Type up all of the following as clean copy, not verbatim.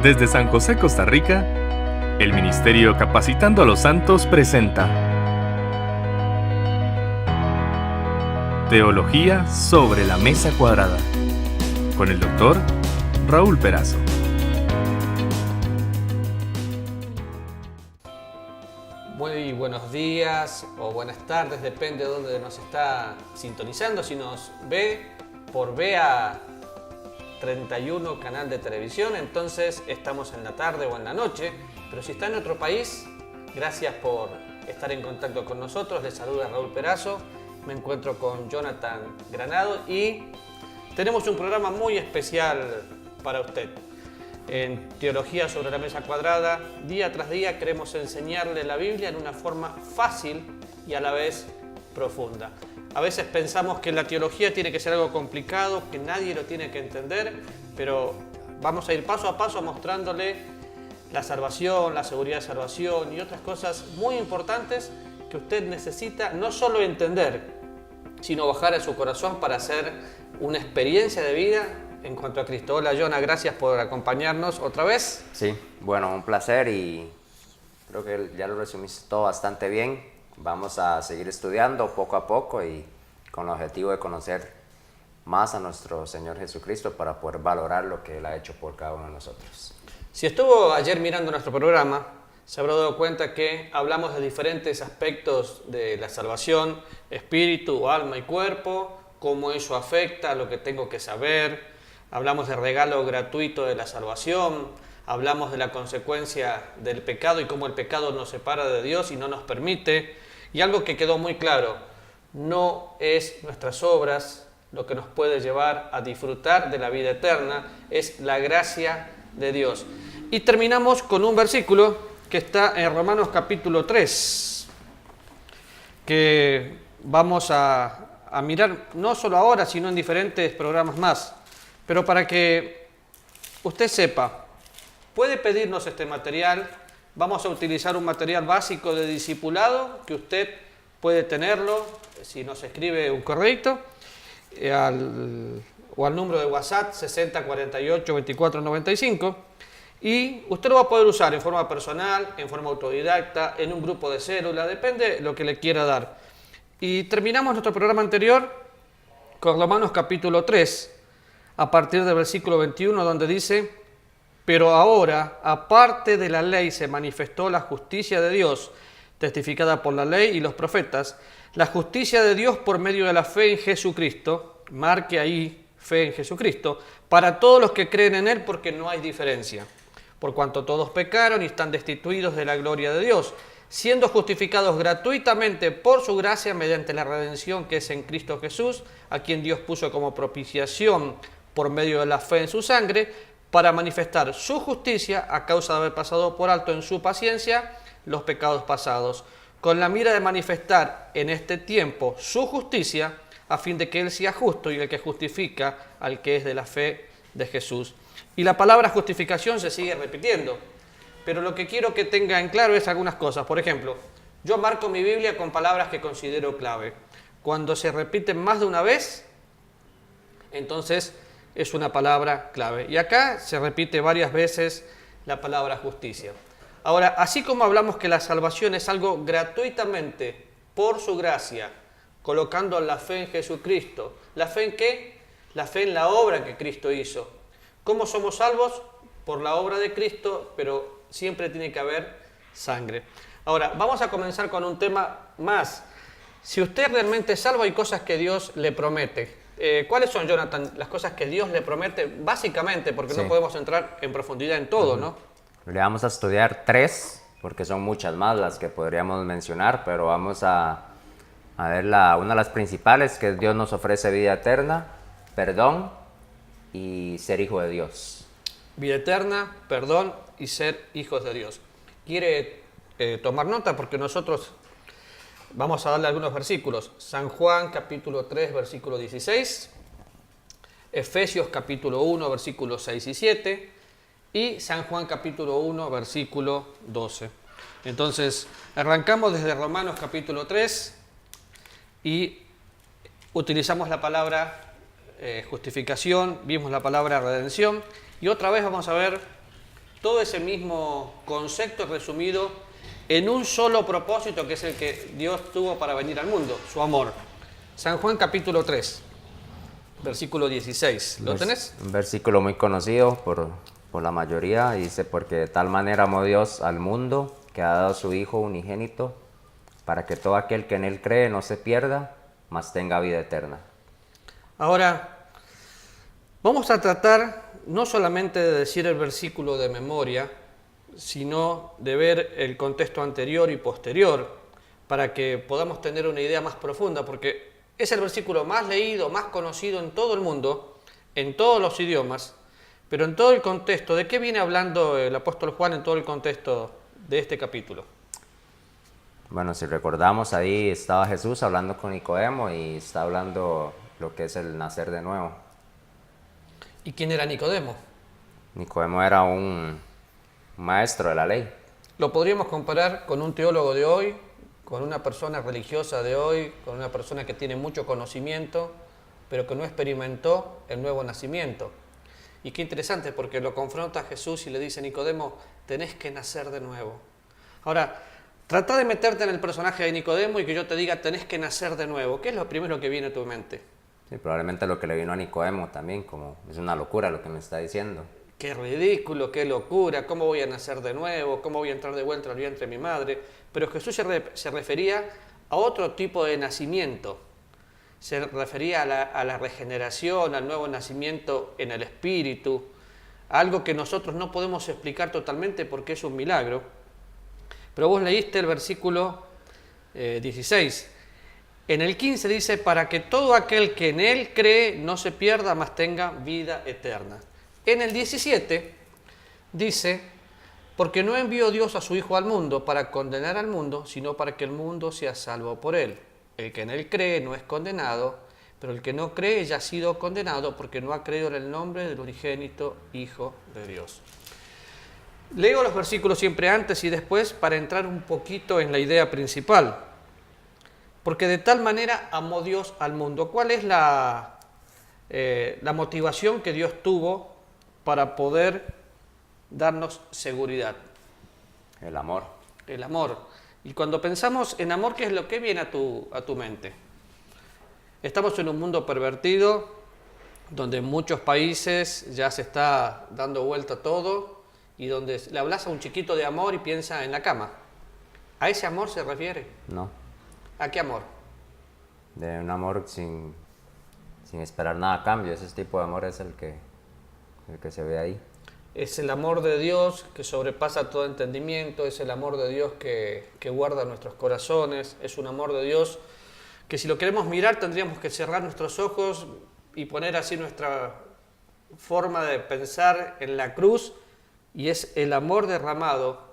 Desde San José, Costa Rica, el Ministerio Capacitando a los Santos presenta Teología sobre la Mesa Cuadrada, con el Dr. Raúl Perazo. Muy buenos días o buenas tardes, depende de dónde nos está sintonizando. Si nos ve por BEA 31 canal de televisión, entonces estamos en la tarde o en la noche. Pero si está en otro país, gracias por estar en contacto con nosotros. Les saluda Raúl Perazo. Me encuentro con Jonathan Granado y tenemos un programa muy especial para usted. En Teología sobre la Mesa Cuadrada, día tras día queremos enseñarle la Biblia en una forma fácil y a la vez profunda. A veces pensamos que la teología tiene que ser algo complicado, que nadie lo tiene que entender, pero vamos a ir paso a paso mostrándole la salvación, la seguridad de salvación y otras cosas muy importantes que usted necesita no solo entender, sino bajar a su corazón para hacer una experiencia de vida en cuanto a Cristo. Hola, Jonah, gracias por acompañarnos otra vez. Sí, bueno, un placer y creo que ya lo resumiste todo bastante bien. Vamos a seguir estudiando poco a poco y con el objetivo de conocer más a nuestro Señor Jesucristo para poder valorar lo que Él ha hecho por cada uno de nosotros. Si estuvo ayer mirando nuestro programa, se habrá dado cuenta que hablamos de diferentes aspectos de la salvación, espíritu, alma y cuerpo, cómo eso afecta a lo que tengo que saber. Hablamos del regalo gratuito de la salvación, hablamos de la consecuencia del pecado y cómo el pecado nos separa de Dios y no nos permite. Y algo que quedó muy claro, no es nuestras obras lo que nos puede llevar a disfrutar de la vida eterna, es la gracia de Dios. Y terminamos con un versículo que está en Romanos capítulo 3, que vamos a mirar no solo ahora, sino en diferentes programas más. Pero para que usted sepa, puede pedirnos este material. Vamos a utilizar un material básico de discipulado que usted puede tenerlo si nos escribe un correito o al número de WhatsApp 60 48 24 95 y usted lo va a poder usar en forma personal, en forma autodidacta, en un grupo de célula, depende de lo que le quiera dar. Y terminamos nuestro programa anterior con Romanos capítulo 3, a partir del versículo 21, donde dice: pero ahora, aparte de la ley, se manifestó la justicia de Dios, testificada por la ley y los profetas, la justicia de Dios por medio de la fe en Jesucristo, marque ahí, fe en Jesucristo, para todos los que creen en Él, porque no hay diferencia, por cuanto todos pecaron y están destituidos de la gloria de Dios, siendo justificados gratuitamente por su gracia mediante la redención que es en Cristo Jesús, a quien Dios puso como propiciación por medio de la fe en su sangre, para manifestar su justicia a causa de haber pasado por alto en su paciencia los pecados pasados, con la mira de manifestar en este tiempo su justicia, a fin de que Él sea justo y el que justifica al que es de la fe de Jesús. Y la palabra justificación se sigue repitiendo, pero lo que quiero que tenga en claro es algunas cosas. Por ejemplo, yo marco mi Biblia con palabras que considero clave. Cuando se repiten más de una vez, entonces es una palabra clave. Y acá se repite varias veces la palabra justicia. Ahora, así como hablamos que la salvación es algo gratuitamente, por su gracia, colocando la fe en Jesucristo. ¿La fe en qué? La fe en la obra que Cristo hizo. ¿Cómo somos salvos? Por la obra de Cristo, pero siempre tiene que haber sangre. Ahora, vamos a comenzar con un tema más. Si usted realmente es salvo, hay cosas que Dios le promete. ¿Cuáles son, Jonathan, las cosas que Dios le promete? Básicamente, porque no podemos entrar en profundidad en todo, ¿no? Le vamos a estudiar 3, porque son muchas más las que podríamos mencionar, pero vamos a ver una de las principales, que Dios nos ofrece vida eterna, perdón y ser hijo de Dios. Vida eterna, perdón y ser hijos de Dios. ¿Quiere tomar nota? Porque nosotros vamos a darle algunos versículos. San Juan capítulo 3, versículo 16. Efesios capítulo 1, versículos 6 y 7. Y San Juan capítulo 1, versículo 12. Entonces, arrancamos desde Romanos capítulo 3 y utilizamos la palabra justificación, vimos la palabra redención y otra vez vamos a ver todo ese mismo concepto resumido en un solo propósito, que es el que Dios tuvo para venir al mundo, su amor. San Juan capítulo 3, versículo 16. ¿Lo tenés? Un versículo muy conocido por la mayoría. Dice, porque de tal manera amó Dios al mundo, que ha dado a su Hijo unigénito, para que todo aquel que en Él cree no se pierda, mas tenga vida eterna. Ahora, vamos a tratar no solamente de decir el versículo de memoria, sino de ver el contexto anterior y posterior, para que podamos tener una idea más profunda, porque es el versículo más leído, más conocido en todo el mundo, en todos los idiomas, pero en todo el contexto. ¿De qué viene hablando el apóstol Juan en todo el contexto de este capítulo? Bueno, si recordamos, ahí estaba Jesús hablando con Nicodemo y está hablando lo que es el nacer de nuevo. ¿Y quién era Nicodemo? Nicodemo era un maestro de la ley. Lo podríamos comparar con un teólogo de hoy, con una persona religiosa de hoy, con una persona que tiene mucho conocimiento, pero que no experimentó el nuevo nacimiento. Y qué interesante, porque lo confronta a Jesús y le dice, Nicodemo, tenés que nacer de nuevo. Ahora, trata de meterte en el personaje de Nicodemo y que yo te diga, tenés que nacer de nuevo. ¿Qué es lo primero que viene a tu mente? Sí, probablemente lo que le vino a Nicodemo también, como es una locura lo que me está diciendo. Qué ridículo, qué locura, ¿cómo voy a nacer de nuevo? ¿Cómo voy a entrar de vuelta al vientre de mi madre? Pero Jesús se refería a otro tipo de nacimiento. Se refería a la regeneración, al nuevo nacimiento en el espíritu, algo que nosotros no podemos explicar totalmente porque es un milagro. Pero vos leíste el versículo 16. En el 15 dice, para que todo aquel que en Él cree no se pierda, mas tenga vida eterna. En el 17 dice, porque no envió Dios a su Hijo al mundo para condenar al mundo, sino para que el mundo sea salvo por Él. El que en Él cree no es condenado, pero el que no cree ya ha sido condenado porque no ha creído en el nombre del unigénito Hijo de Dios. Leo los versículos siempre antes y después para entrar un poquito en la idea principal. Porque de tal manera amó Dios al mundo. ¿Cuál es la motivación que Dios tuvo para poder darnos seguridad? El amor. El amor. Y cuando pensamos en amor, ¿qué es lo que viene a tu mente? Estamos en un mundo pervertido, donde en muchos países ya se está dando vuelta todo, y donde le hablas a un chiquito de amor y piensa en la cama. ¿A ese amor se refiere? No, ¿A qué amor? de un amor sin esperar nada a cambio. Ese tipo de amor es el que se ve ahí. Es el amor de Dios que sobrepasa todo entendimiento, es el amor de Dios que guarda nuestros corazones, es un amor de Dios que si lo queremos mirar tendríamos que cerrar nuestros ojos y poner así nuestra forma de pensar en la cruz, y es el amor derramado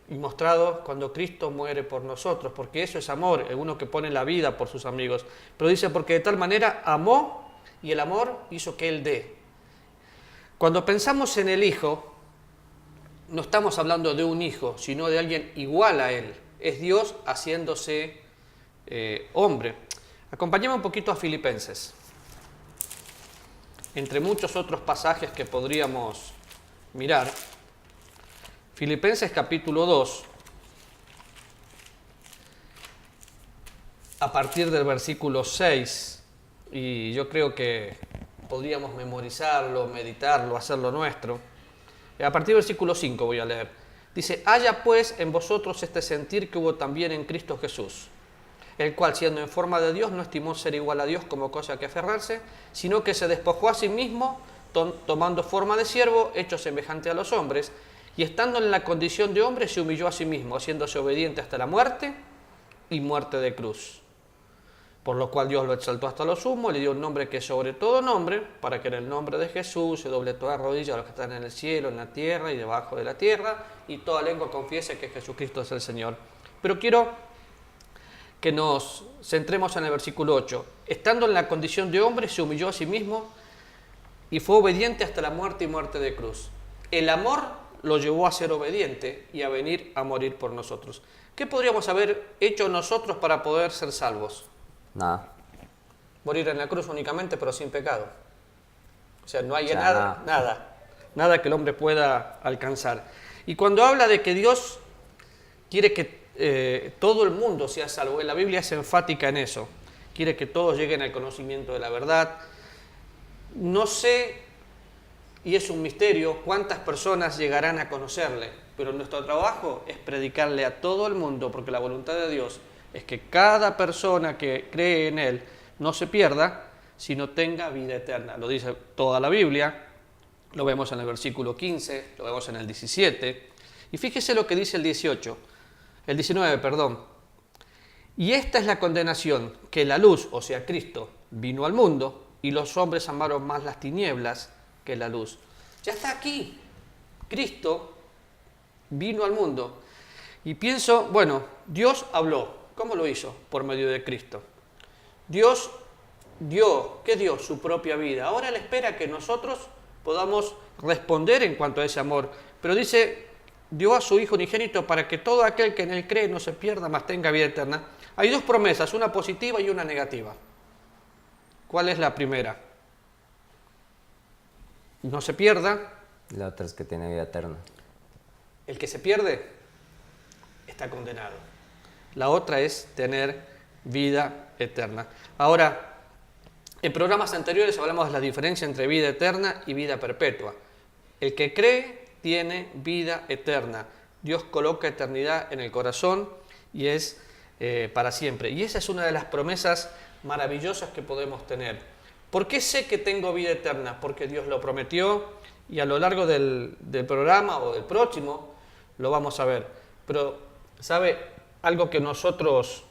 y mostrado cuando Cristo muere por nosotros, porque eso es amor, uno que pone la vida por sus amigos. Pero dice, porque de tal manera amó, y el amor hizo que Él dé. Cuando pensamos en el Hijo, no estamos hablando de un hijo, sino de alguien igual a Él. Es Dios haciéndose hombre. Acompáñame un poquito a Filipenses. Entre muchos otros pasajes que podríamos mirar, Filipenses capítulo 2, a partir del versículo 6, y yo creo que podríamos memorizarlo, meditarlo, hacerlo nuestro. A partir del versículo 5 voy a leer. Dice, haya pues en vosotros este sentir que hubo también en Cristo Jesús, el cual siendo en forma de Dios no estimó ser igual a Dios como cosa que aferrarse, sino que se despojó a sí mismo, tomando forma de siervo, hecho semejante a los hombres, y estando en la condición de hombre se humilló a sí mismo, haciéndose obediente hasta la muerte y muerte de cruz. Por lo cual Dios lo exaltó hasta lo sumo, le dio un nombre que es sobre todo nombre, para que en el nombre de Jesús se doble toda rodilla a los que están en el cielo, en la tierra y debajo de la tierra, y toda lengua confiese que Jesucristo es el Señor. Pero quiero que nos centremos en el versículo 8. Estando en la condición de hombre, se humilló a sí mismo y fue obediente hasta la muerte y muerte de cruz. El amor lo llevó a ser obediente y a venir a morir por nosotros. ¿Qué podríamos haber hecho nosotros para poder ser salvos? Nada. Morir en la cruz únicamente, pero sin pecado. O sea, no hay O sea, nada. nada que el hombre pueda alcanzar. Y cuando habla de que Dios quiere que todo el mundo sea salvo, la Biblia es enfática en eso, quiere que todos lleguen al conocimiento de la verdad. No sé, y es un misterio, cuántas personas llegarán a conocerle, pero nuestro trabajo es predicarle a todo el mundo, porque la voluntad de Dios es que cada persona que cree en Él no se pierda, sino tenga vida eterna. Lo dice toda la Biblia, lo vemos en el versículo 15, lo vemos en el 17, y fíjese lo que dice el 19, perdón. Y esta es la condenación, que la luz, o sea Cristo, vino al mundo, y los hombres amaron más las tinieblas que la luz. Ya está aquí. Cristo vino al mundo. Y pienso, bueno, Dios habló. ¿Cómo lo hizo? Por medio de Cristo. Dios dio, ¿qué dio? Su propia vida. Ahora Él espera que nosotros podamos responder en cuanto a ese amor. Pero dice, dio a su Hijo unigénito para que todo aquel que en Él cree no se pierda, mas tenga vida eterna. Hay dos promesas, una positiva y una negativa. ¿Cuál es la primera? No se pierda. La otra es que tiene vida eterna. El que se pierde está condenado. La otra es tener vida eterna. Ahora, en programas anteriores hablamos de la diferencia entre vida eterna y vida perpetua. El que cree tiene vida eterna. Dios coloca eternidad en el corazón y es para siempre. Y esa es una de las promesas maravillosas que podemos tener. ¿Por qué sé que tengo vida eterna? Porque Dios lo prometió y a lo largo del programa o del próximo lo vamos a ver. Pero, ¿sabe algo que nosotros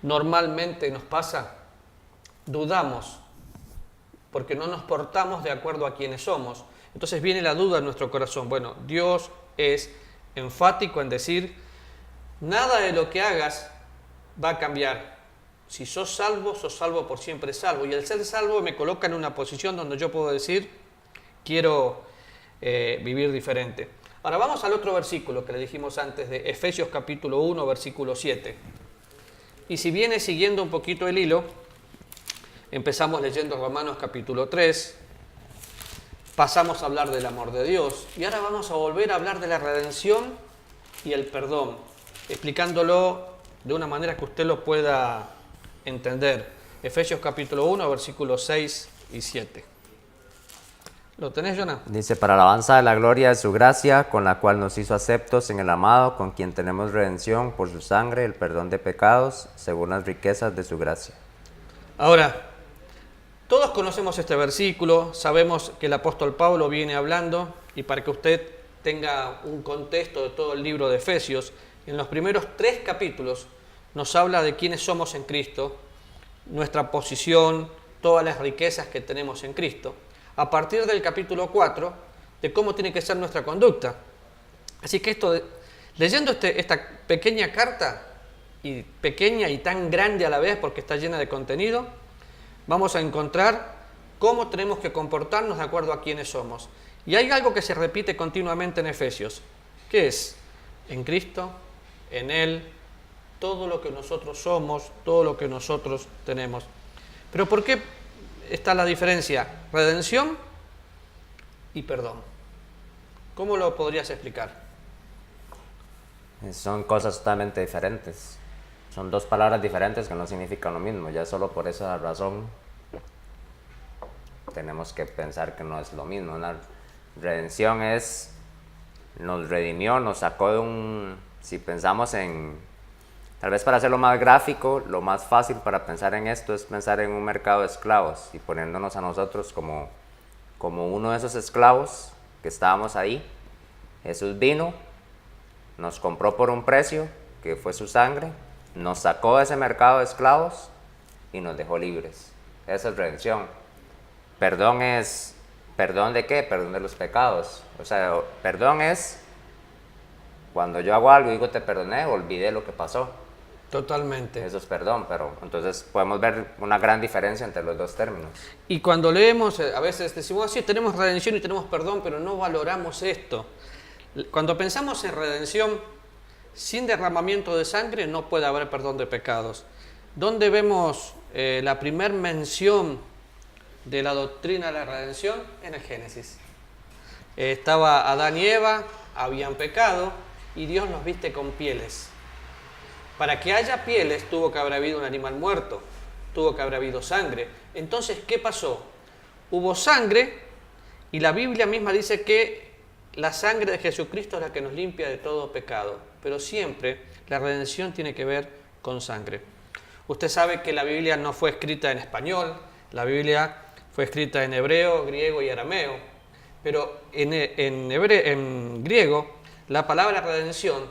normalmente nos pasa? Dudamos porque no nos portamos de acuerdo a quienes somos. Entonces viene la duda en nuestro corazón. Bueno, Dios es enfático en decir, nada de lo que hagas va a cambiar. Si sos salvo por siempre salvo. Y el ser salvo me coloca en una posición donde yo puedo decir, quiero vivir diferente. Ahora vamos al otro versículo que le dijimos antes, de Efesios capítulo 1, versículo 7. Y si viene siguiendo un poquito el hilo, empezamos leyendo Romanos capítulo 3, pasamos a hablar del amor de Dios, y ahora vamos a volver a hablar de la redención y el perdón, explicándolo de una manera que usted lo pueda entender. Efesios capítulo 1, versículos 6 y 7. ¿Lo tenés, Jonah? Dice, para alabanza de la gloria de su gracia, con la cual nos hizo aceptos en el amado, con quien tenemos redención por su sangre, el perdón de pecados, según las riquezas de su gracia. Ahora, todos conocemos este versículo, sabemos que el apóstol Pablo viene hablando, y para que usted tenga un contexto de todo el libro de Efesios, en los primeros 3 capítulos nos habla de quiénes somos en Cristo, nuestra posición, todas las riquezas que tenemos en Cristo. A partir del capítulo 4, de cómo tiene que ser nuestra conducta. Así que leyendo esta pequeña carta, y pequeña y tan grande a la vez porque está llena de contenido, vamos a encontrar cómo tenemos que comportarnos de acuerdo a quiénes somos. Y hay algo que se repite continuamente en Efesios, que es, en Cristo, en Él, todo lo que nosotros somos, todo lo que nosotros tenemos. Pero ¿por qué está la diferencia? Redención y perdón. ¿Cómo lo podrías explicar? Son cosas totalmente diferentes. Son 2 palabras diferentes que no significan lo mismo. Ya solo por esa razón tenemos que pensar que no es lo mismo. Una redención nos redimió, nos sacó de un... Si pensamos en... Tal vez para hacerlo más gráfico, lo más fácil para pensar en esto es pensar en un mercado de esclavos y poniéndonos a nosotros como uno de esos esclavos que estábamos ahí. Jesús vino, nos compró por un precio, que fue su sangre, nos sacó de ese mercado de esclavos y nos dejó libres. Esa es redención. Perdón es... ¿Perdón de qué? Perdón de los pecados. O sea, perdón es cuando yo hago algo y digo te perdoné, olvidé lo que pasó. Totalmente. Eso es perdón, pero entonces podemos ver una gran diferencia entre los 2 términos. Y cuando leemos, a veces decimos así, tenemos redención y tenemos perdón, pero no valoramos esto. Cuando pensamos en redención, sin derramamiento de sangre no puede haber perdón de pecados. ¿Dónde vemos la primer mención de la doctrina de la redención? En el Génesis. Estaba Adán y Eva, habían pecado y Dios nos viste con pieles. Para que haya pieles tuvo que haber habido un animal muerto, tuvo que haber habido sangre. Entonces, ¿qué pasó? Hubo sangre y la Biblia misma dice que la sangre de Jesucristo es la que nos limpia de todo pecado. Pero siempre la redención tiene que ver con sangre. Usted sabe que la Biblia no fue escrita en español, la Biblia fue escrita en hebreo, griego y arameo. Pero en griego la palabra redención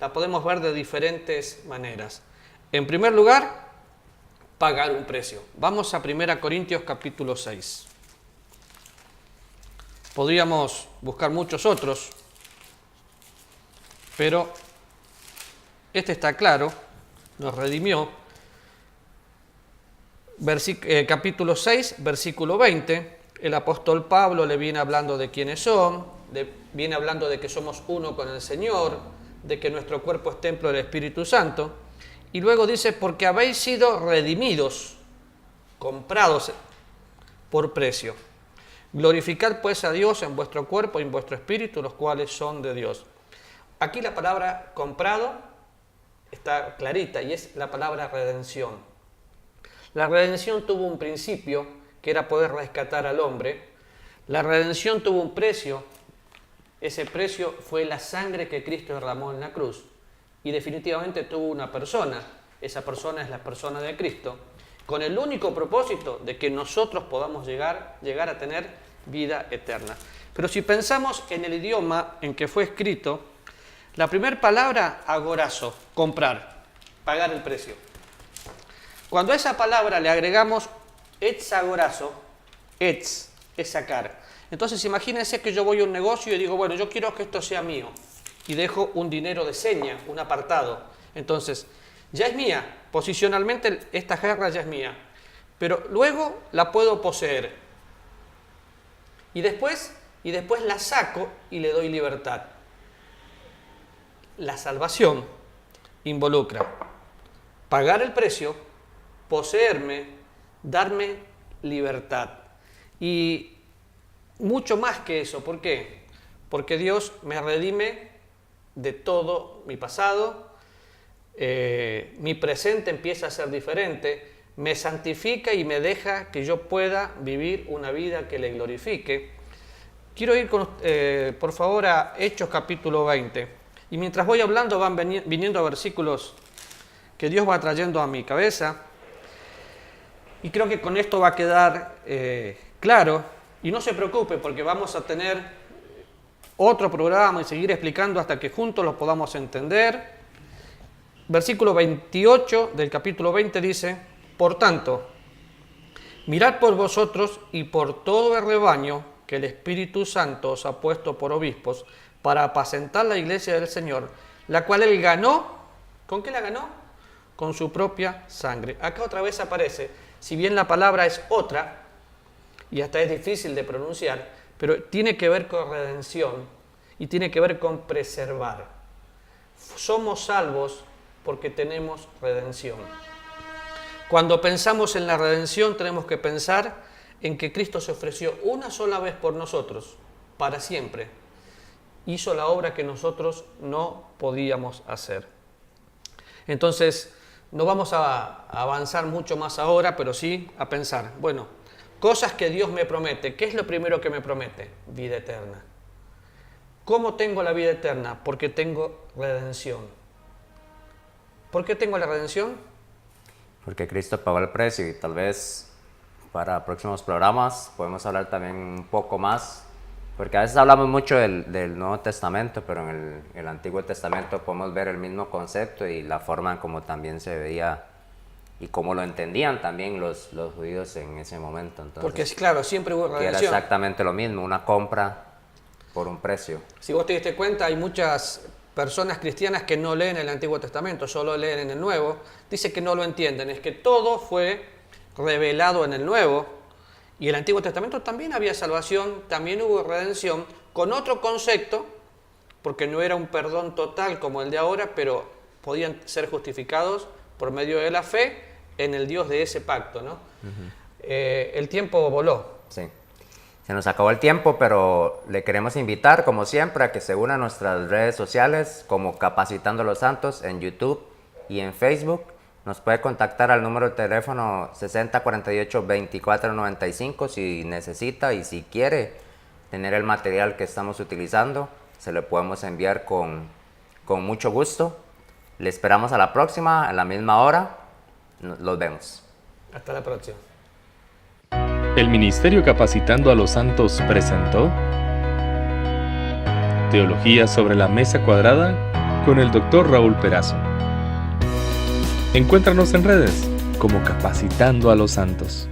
la podemos ver de diferentes maneras. En primer lugar, pagar un precio. Vamos a 1 Corintios capítulo 6. Podríamos buscar muchos otros, pero este está claro, nos redimió. Capítulo 6, versículo 20, el apóstol Pablo le viene hablando de quiénes son, viene hablando de que somos uno con el Señor, de que nuestro cuerpo es templo del Espíritu Santo, y luego dice, porque habéis sido redimidos, comprados por precio. Glorificad pues a Dios en vuestro cuerpo y en vuestro espíritu, los cuales son de Dios. Aquí la palabra comprado está clarita y es la palabra redención. La redención tuvo un principio que era poder rescatar al hombre. La redención tuvo un precio. Ese precio fue la sangre que Cristo derramó en la cruz. Y definitivamente tuvo una persona. Esa persona es la persona de Cristo, con el único propósito de que nosotros podamos llegar a tener vida eterna. Pero si pensamos en el idioma en que fue escrito, la primera palabra, agorazo, comprar, pagar el precio. Cuando a esa palabra le agregamos etzagorazo, etz, es sacar. Entonces imagínense que yo voy a un negocio y digo, bueno, yo quiero que esto sea mío. Y dejo un dinero de seña, un apartado. Entonces, ya es mía, posicionalmente esta jarra ya es mía. Pero luego la puedo poseer. Y después la saco y le doy libertad. La salvación involucra pagar el precio, poseerme, darme libertad. Y mucho más que eso. ¿Por qué? Porque Dios me redime de todo mi pasado, mi presente empieza a ser diferente, me santifica y me deja que yo pueda vivir una vida que le glorifique. Quiero ir, por favor, a Hechos capítulo 20. Y mientras voy hablando van viniendo versículos que Dios va trayendo a mi cabeza. Y creo que con esto va a quedar claro. Y no se preocupe porque vamos a tener otro programa y seguir explicando hasta que juntos lo podamos entender. Versículo 28 del capítulo 20 dice, por tanto, mirad por vosotros y por todo el rebaño que el Espíritu Santo os ha puesto por obispos para apacentar la iglesia del Señor, la cual él ganó. ¿Con qué la ganó? Con su propia sangre. Acá otra vez aparece, si bien la palabra es otra, y hasta es difícil de pronunciar, pero tiene que ver con redención y tiene que ver con preservar. Somos salvos porque tenemos redención. Cuando pensamos en la redención tenemos que pensar en que Cristo se ofreció una sola vez por nosotros, para siempre. Hizo la obra que nosotros no podíamos hacer. Entonces, no vamos a avanzar mucho más ahora, pero sí a pensar, bueno, cosas que Dios me promete. ¿Qué es lo primero que me promete? Vida eterna. ¿Cómo tengo la vida eterna? Porque tengo redención. ¿Por qué tengo la redención? Porque Cristo pagó el precio y tal vez para próximos programas podemos hablar también un poco más, porque a veces hablamos mucho del Nuevo Testamento, pero en el Antiguo Testamento podemos ver el mismo concepto y la forma en cómo también se veía y cómo lo entendían también los judíos en ese momento. Entonces, porque claro, siempre hubo redención. Que era exactamente lo mismo, una compra por un precio. Si vos te diste cuenta, hay muchas personas cristianas que no leen el Antiguo Testamento, solo leen en el Nuevo. Dice que no lo entienden, es que todo fue revelado en el Nuevo, y el Antiguo Testamento también había salvación, también hubo redención, con otro concepto, porque no era un perdón total como el de ahora, pero podían ser justificados por medio de la fe en el Dios de ese pacto, ¿no? El tiempo voló. Sí. Se nos acabó el tiempo, pero le queremos invitar, como siempre, a que se una a nuestras redes sociales como Capacitando a los Santos en YouTube y en Facebook. Nos puede contactar al número de teléfono 6048-2495 si necesita y si quiere tener el material que estamos utilizando. Se lo podemos enviar con mucho gusto. Le esperamos a la próxima, a la misma hora. Los vemos. Hasta la próxima. El Ministerio Capacitando a los Santos presentó Teología sobre la Mesa Cuadrada con el Dr. Raúl Perazo. Encuéntranos en redes como Capacitando a los Santos.